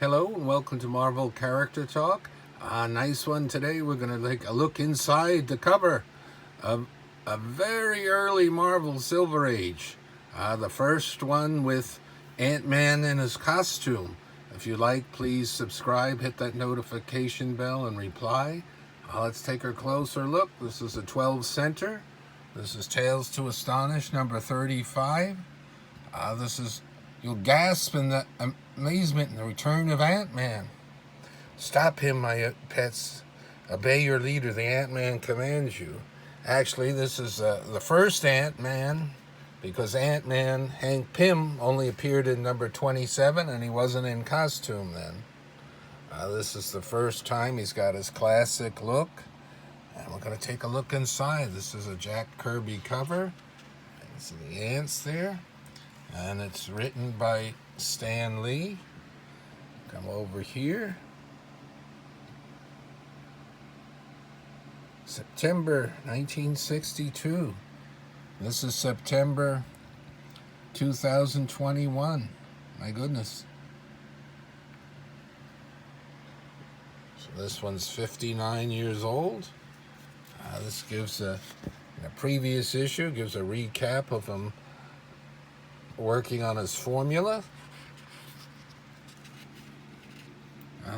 Hello and welcome to Marvel Character Talk. Nice one today. We're going to take a look inside the cover of a very early Marvel Silver Age. The first one with Ant-Man in his costume. If you like, please subscribe, hit that notification bell and reply. Let's take a closer look. This is a 12 center. This is Tales to Astonish number 35. You'll gasp in the amazement in the return of Ant-Man. Stop him, my pets. Obey your leader. The Ant-Man commands you. Actually, this is the first Ant-Man, because Ant-Man, Hank Pym, only appeared in number 27, and he wasn't in costume then. This is the first time he's got his classic look. And we're going to take a look inside. This is a Jack Kirby cover. You see the ants there. And it's written by Stan Lee. Come over here. September 1962. This is September 2021. My goodness. So this one's 59 years old. This gives in a previous issue, gives a recap of him working on his formula.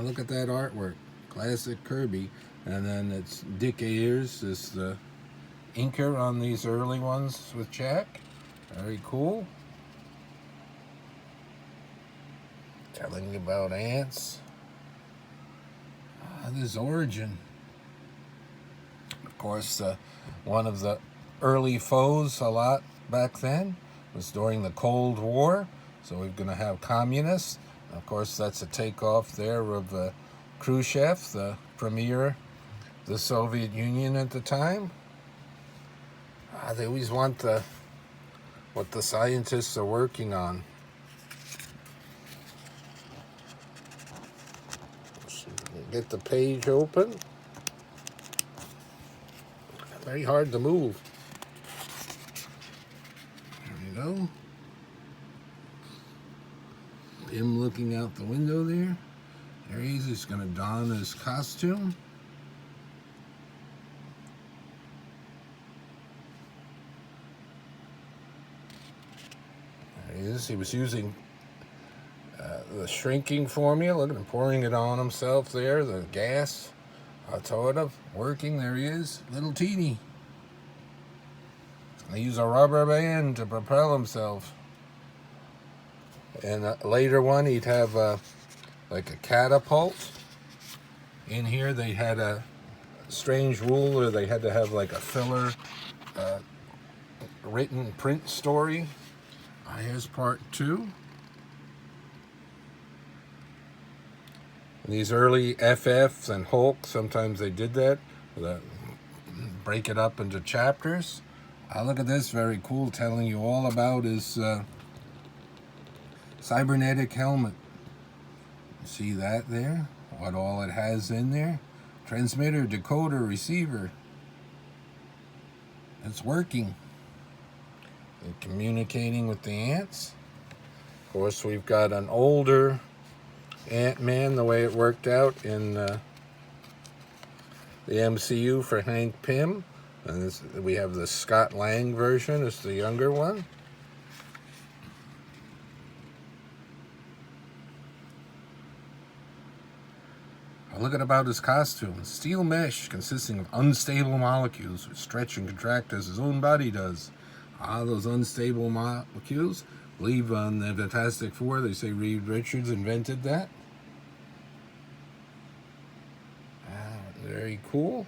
Look at that artwork. Classic Kirby. And then it's Dick Ayers is the inker on these early ones with Jack. Very cool. Telling about ants. This origin. Of course, one of the early foes a lot back then was during the Cold War, so we're going to have communists. Of course, that's a takeoff there of Khrushchev, the premier of the Soviet Union at the time. They always want what the scientists are working on. Get the page open. Very hard to move. Go. Him looking out the window there. There he is. He's going to don his costume. There he is. He was using the shrinking formula and pouring it on himself there. The gas. Automotive working. There he is. Little teeny. They use a rubber band to propel himself. And later one, he'd have like a catapult. In here, they had a strange rule where they had to have like a filler written print story. Here's part 2. And these early FFs and Hulk, sometimes they did that. Break it up into chapters. Look at this, very cool, telling you all about his cybernetic helmet. See that there? What all it has in there? Transmitter, decoder, receiver. It's working. They're communicating with the ants. Of course, we've got an older Ant-Man, the way it worked out in the MCU for Hank Pym. And this, we have the Scott Lang version, it's the younger one. Look at about his costume. Steel mesh consisting of unstable molecules which stretch and contract as his own body does. Those unstable molecules. I believe on the Fantastic Four, they say Reed Richards invented that. Very cool.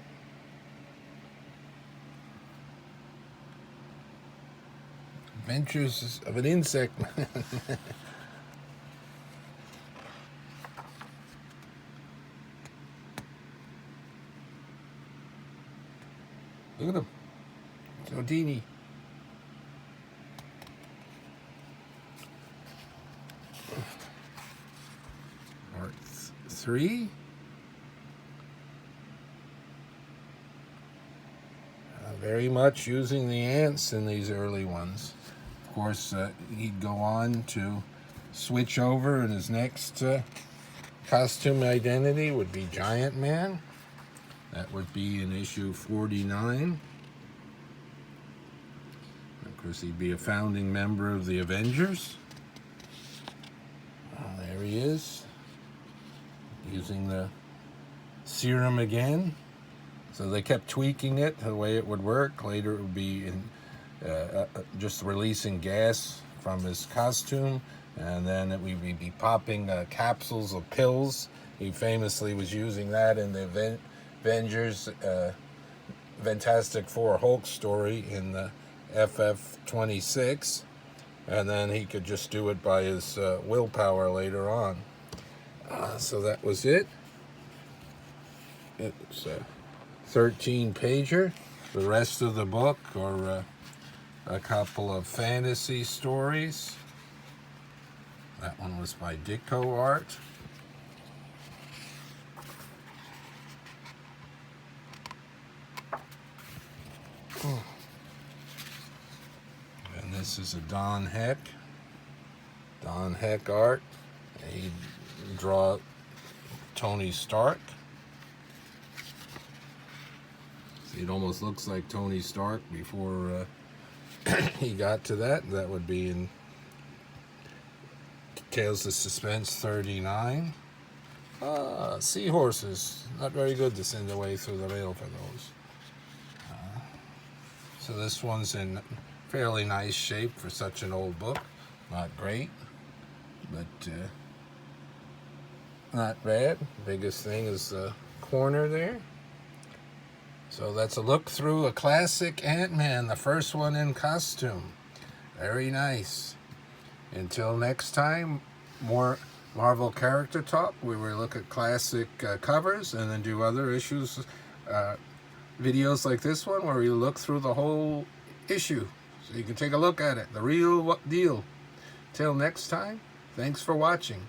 Adventures of an Insect Man. Look at him. So teeny. Part 3. Very much using the ants in these early ones. Of course, he'd go on to switch over in his next costume identity would be Giant Man. That would be in issue 49. Of course, he'd be a founding member of the Avengers. There he is, using the serum again. So they kept tweaking it the way it would work. Later it would be in just releasing gas from his costume, and then it would be popping capsules of pills. He famously was using that in the Avengers Fantastic Four Hulk story in the FF26, and then he could just do it by his willpower later on. So that was it. It's a 13-pager. The rest of the book are a couple of fantasy stories. That one was by Ditko Art. And this is a Don Heck art. He draw Tony Stark. See, it almost looks like Tony Stark before he got to that. That would be in Tales to Suspense 39. Seahorses. Not very good to send away through the mail for those. So this one's in fairly nice shape for such an old book. Not great, but not bad. Biggest thing is the corner there. So that's a look through a classic Ant-Man, the first one in costume. Very nice. Until next time, more Marvel character talk. We will look at classic covers and then do other issues, videos like this one where we look through the whole issue. So you can take a look at it, the real deal. Till next time, thanks for watching.